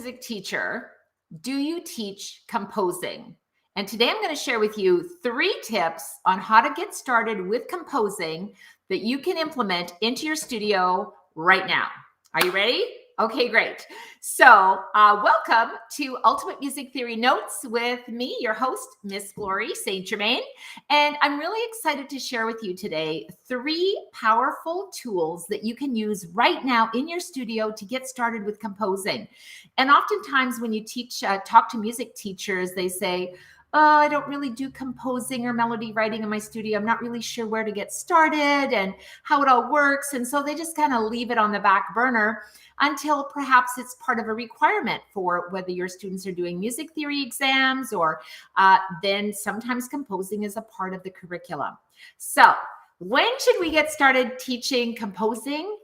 music teacher, do you teach composing? And today I'm going to share with you 3 tips on how to get started with composing that you can implement into your studio right now. Are you ready? Okay, great. So welcome to Ultimate Music Theory Notes with me, your host, Miss Glory St. Germain. And I'm really excited to share with you today 3 powerful tools that you can use right now in your studio to get started with composing. And oftentimes when you talk to music teachers, they say, oh, I don't really do composing or melody writing in my studio. I'm not really sure where to get started and how it all works. And so they just kind of leave it on the back burner until perhaps it's part of a requirement for whether your students are doing music theory exams or then sometimes composing is a part of the curriculum. So when should we get started teaching composing?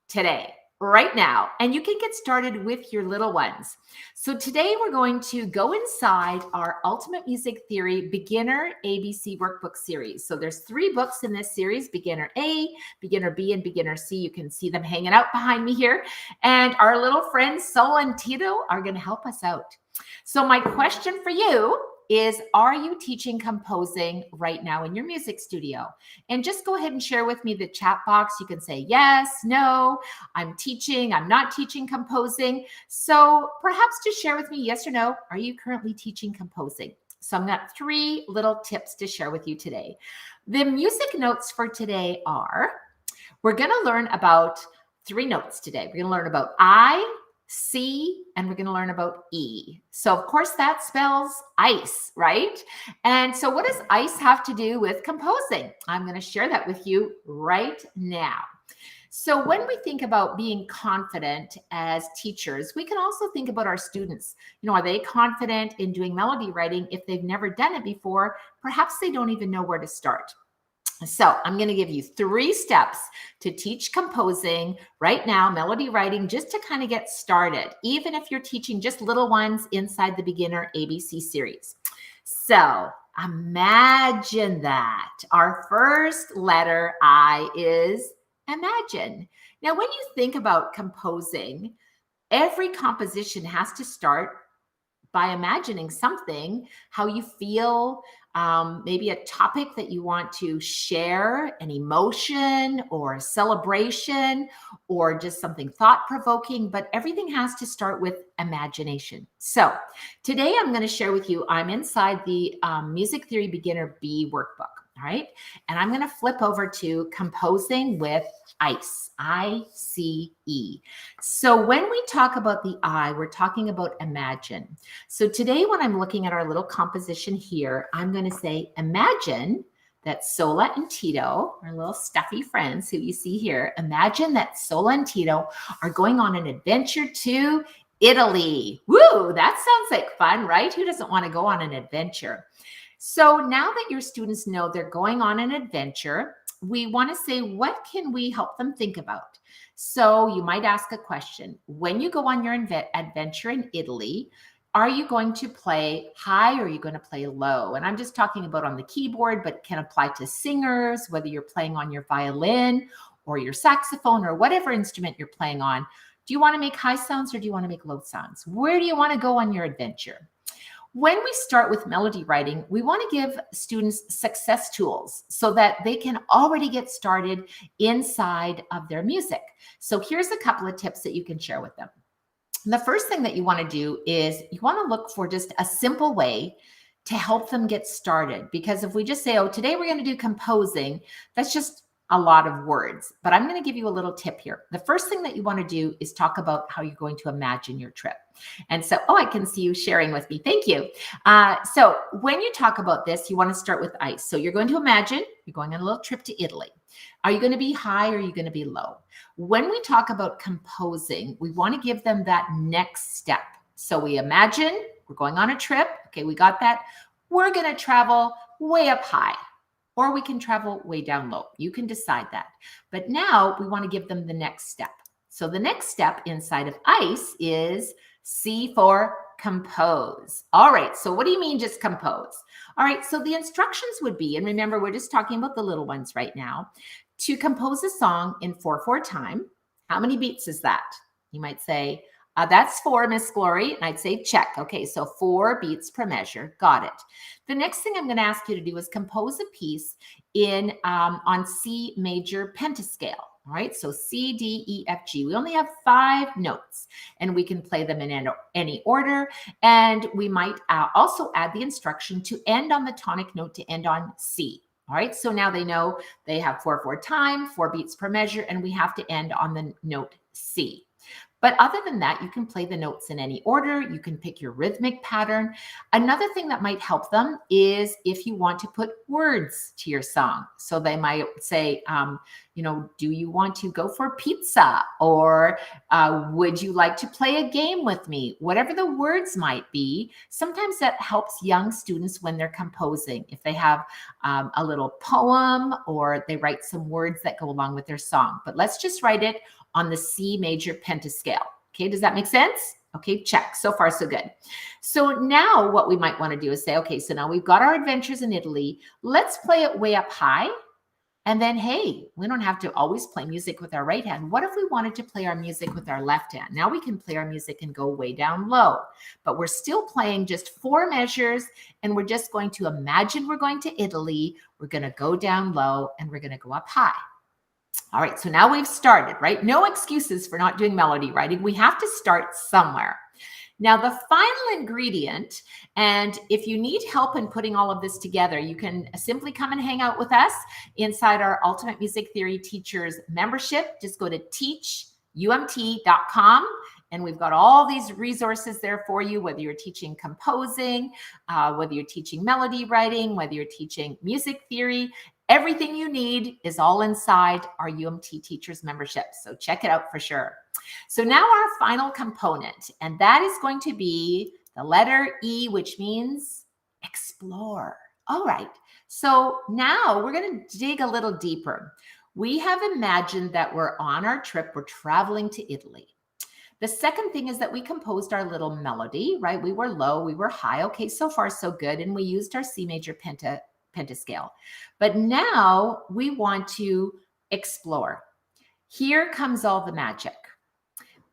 Today. Right now, and you can get started with your little ones. So today we're going to go inside our Ultimate Music Theory Beginner ABC Workbook series. So there's 3 books in this series, Beginner A, Beginner B, and Beginner C. You can see them hanging out behind me here. And our little friends, Sol and Tito, are going to help us out. So my question for you is, are you teaching composing right now in your music studio? And just go ahead and share with me the chat box. You can say yes, no, I'm teaching, I'm not teaching composing. So perhaps just share with me yes or no, are you currently teaching composing? So I've got 3 little tips to share with you today. The music notes for today are, we're going to learn about 3 notes today. We're going to learn about I, C, and we're going to learn about E. So of course that spells ice, right? And so what does ice have to do with composing? I'm going to share that with you right now. So when we think about being confident as teachers, we can also think about our students. You know, are they confident in doing melody writing if they've never done it before? Perhaps they don't even know where to start. So I'm going to give you 3 steps to teach composing right now, melody writing, just to kind of get started, even if you're teaching just little ones inside the Beginner ABC series. So imagine that our first letter I is imagine. Now, when you think about composing, every composition has to start by imagining something, how you feel, maybe a topic that you want to share, an emotion or a celebration, or just something thought-provoking, but everything has to start with imagination. So today I'm going to share with you, I'm inside the Music Theory Beginner B workbook. All right. And I'm going to flip over to composing with ice, I-C-E. So when we talk about the I, we're talking about imagine. So today when I'm looking at our little composition here, I'm going to say, imagine that Sola and Tito, our little stuffy friends who you see here, imagine that Sola and Tito are going on an adventure to Italy. Woo, that sounds like fun, right? Who doesn't want to go on an adventure? So now that your students know they're going on an adventure, we want to say, what can we help them think about? So you might ask a question. When you go on your adventure in Italy, are you going to play high or are you going to play low? And I'm just talking about on the keyboard, but can apply to singers, whether you're playing on your violin or your saxophone or whatever instrument you're playing on. Do you want to make high sounds or do you want to make low sounds? Where do you want to go on your adventure? When we start with melody writing, we want to give students success tools so that they can already get started inside of their music. So here's a couple of tips that you can share with them. The first thing that you want to do is you want to look for just a simple way to help them get started. Because if we just say, oh, today we're going to do composing, that's just a lot of words. But I'm going to give you a little tip here. The first thing that you want to do is talk about how you're going to imagine your trip. And so, oh, I can see you sharing with me. Thank you. So when you talk about this, you want to start with ice. So you're going to imagine you're going on a little trip to Italy. Are you going to be high or are you going to be low? When we talk about composing, we want to give them that next step. So we imagine we're going on a trip. Okay, we got that. We're going to travel way up high, or we can travel way down low. You can decide that. But now we want to give them the next step. So the next step inside of ice is C for compose. All right, so what do you mean just compose? All right, so the instructions would be, and remember, we're just talking about the little ones right now, to compose a song in 4/4 time. How many beats is that? You might say, That's 4, Miss Glory. And I'd say check. Okay, so 4 beats per measure. Got it. The next thing I'm going to ask you to do is compose a piece in on C major pentascale. All right, so C, D, E, F, G. We only have 5 notes, and we can play them in any order. And we might also add the instruction to end on the tonic note to end on C. All right, so now they know they have 4/4 time, 4 beats per measure, and we have to end on the note C. But other than that, you can play the notes in any order. You can pick your rhythmic pattern. Another thing that might help them is if you want to put words to your song. So they might say, do you want to go for pizza? Or would you like to play a game with me? Whatever the words might be, sometimes that helps young students when they're composing. If they have a little poem or they write some words that go along with their song. But let's just write it on the C major pentascale. Okay, does that make sense? Okay, check. So far, so good. So now what we might want to do is say, okay, so now we've got our adventures in Italy. Let's play it way up high. And then, hey, we don't have to always play music with our right hand. What if we wanted to play our music with our left hand? Now we can play our music and go way down low, but we're still playing just 4 measures, and we're just going to imagine we're going to Italy. We're going to go down low, and we're going to go up high. All right, so now we've started, right? No excuses for not doing melody writing. We have to start somewhere. Now, the final ingredient, and if you need help in putting all of this together, you can simply come and hang out with us inside our Ultimate Music Theory Teachers membership. Just go to teachumt.com. And we've got all these resources there for you, whether you're teaching composing, whether you're teaching melody writing, whether you're teaching music theory. Everything you need is all inside our UMT Teachers membership. So check it out for sure. So now our final component, and that is going to be the letter E, which means explore. All right. So now we're going to dig a little deeper. We have imagined that we're on our trip. We're traveling to Italy. The second thing is that we composed our little melody, right? We were low, we were high. Okay, so far so good. And we used our C major pentascale. But now we want to explore. Here comes all the magic.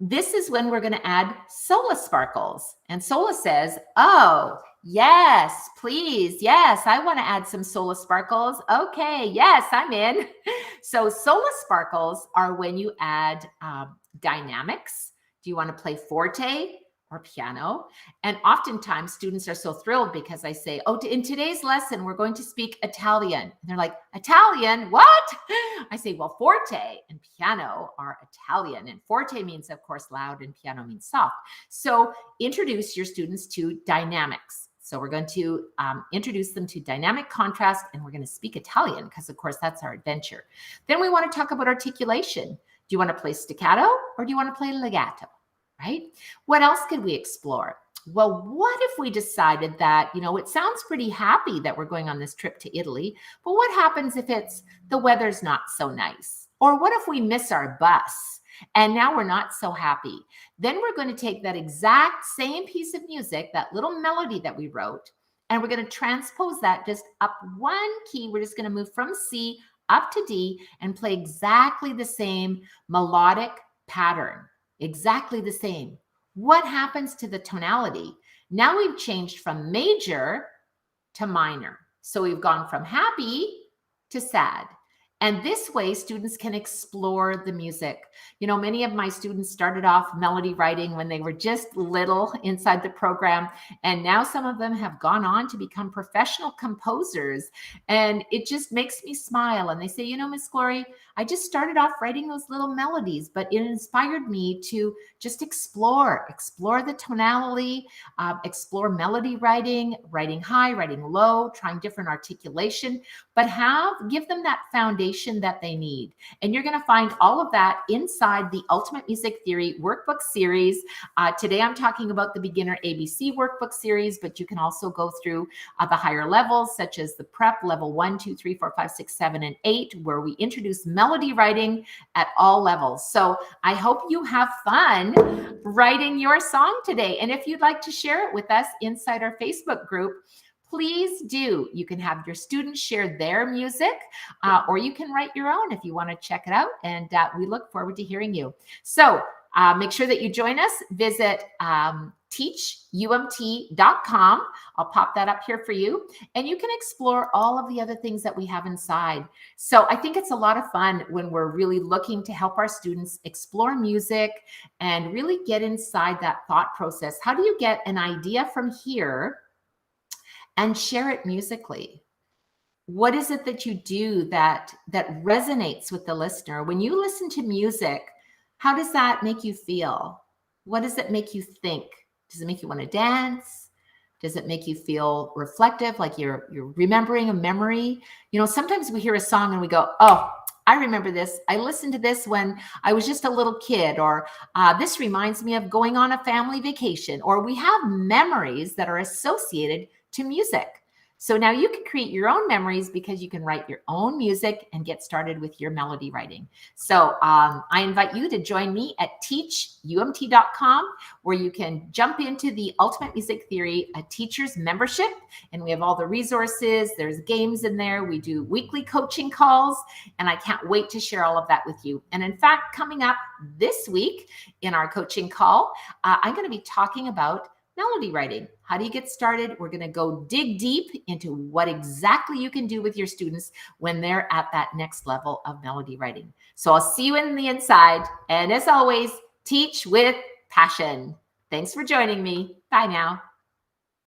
This is when we're going to add Sola sparkles. And Sola says, oh, yes, please. Yes, I want to add some Sola sparkles. Okay, yes, I'm in. So Sola sparkles are when you add dynamics. Do you want to play forte or piano? And oftentimes students are so thrilled because I say, oh, in today's lesson, we're going to speak Italian. And they're like, Italian, what? I say, well, forte and piano are Italian. And forte means, of course, loud, and piano means soft. So introduce your students to dynamics. So we're going to introduce them to dynamic contrast, and we're going to speak Italian because, of course, that's our adventure. Then we want to talk about articulation. Do you want to play staccato or do you want to play legato? Right? What else could we explore? Well, what if we decided that, it sounds pretty happy that we're going on this trip to Italy, but what happens if the weather's not so nice? Or what if we miss our bus and now we're not so happy? Then we're going to take that exact same piece of music, that little melody that we wrote, and we're going to transpose that just up 1 key. We're just going to move from C up to D and play exactly the same melodic pattern. Exactly the same. What happens to the tonality? Now we've changed from major to minor. So we've gone from happy to sad. And this way, students can explore the music. Many of my students started off melody writing when they were just little inside the program. And now some of them have gone on to become professional composers. And it just makes me smile. And they say, Miss Glory, I just started off writing those little melodies, but it inspired me to just explore the tonality, explore melody writing, writing high, writing low, trying different articulation, but give them that foundation that they need. And you're going to find all of that inside the Ultimate Music Theory workbook series. Today, I'm talking about the Beginner ABC workbook series, but you can also go through the higher levels, such as the prep level 1, 2, 3, 4, 5, 6, 7, and 8, where we introduce melody writing at all levels. So I hope you have fun writing your song today. And if you'd like to share it with us inside our Facebook group, please do. You can have your students share their music, or you can write your own if you want to check it out. And we look forward to hearing you. So Make sure that you join us. Visit teachumt.com. I'll pop that up here for you. And you can explore all of the other things that we have inside. So I think it's a lot of fun when we're really looking to help our students explore music and really get inside that thought process. How do you get an idea from here and share it musically? What is it that you do that resonates with the listener? When you listen to music, how does that make you feel? What does it make you think? Does it make you want to dance? Does it make you feel reflective, like you're remembering a memory? You know, sometimes we hear a song and we go, oh, I remember this. I listened to this when I was just a little kid, or this reminds me of going on a family vacation, or we have memories that are associated to music. So now you can create your own memories because you can write your own music and get started with your melody writing. So I invite you to join me at teachumt.com, where you can jump into the Ultimate Music Theory, a teacher's membership. And we have all the resources. There's games in there. We do weekly coaching calls, and I can't wait to share all of that with you. And in fact, coming up this week in our coaching call, I'm going to be talking about melody writing. How do you get started? We're going to go dig deep into what exactly you can do with your students when they're at that next level of melody writing. So I'll see you in the inside. And as always, teach with passion. Thanks for joining me. Bye now.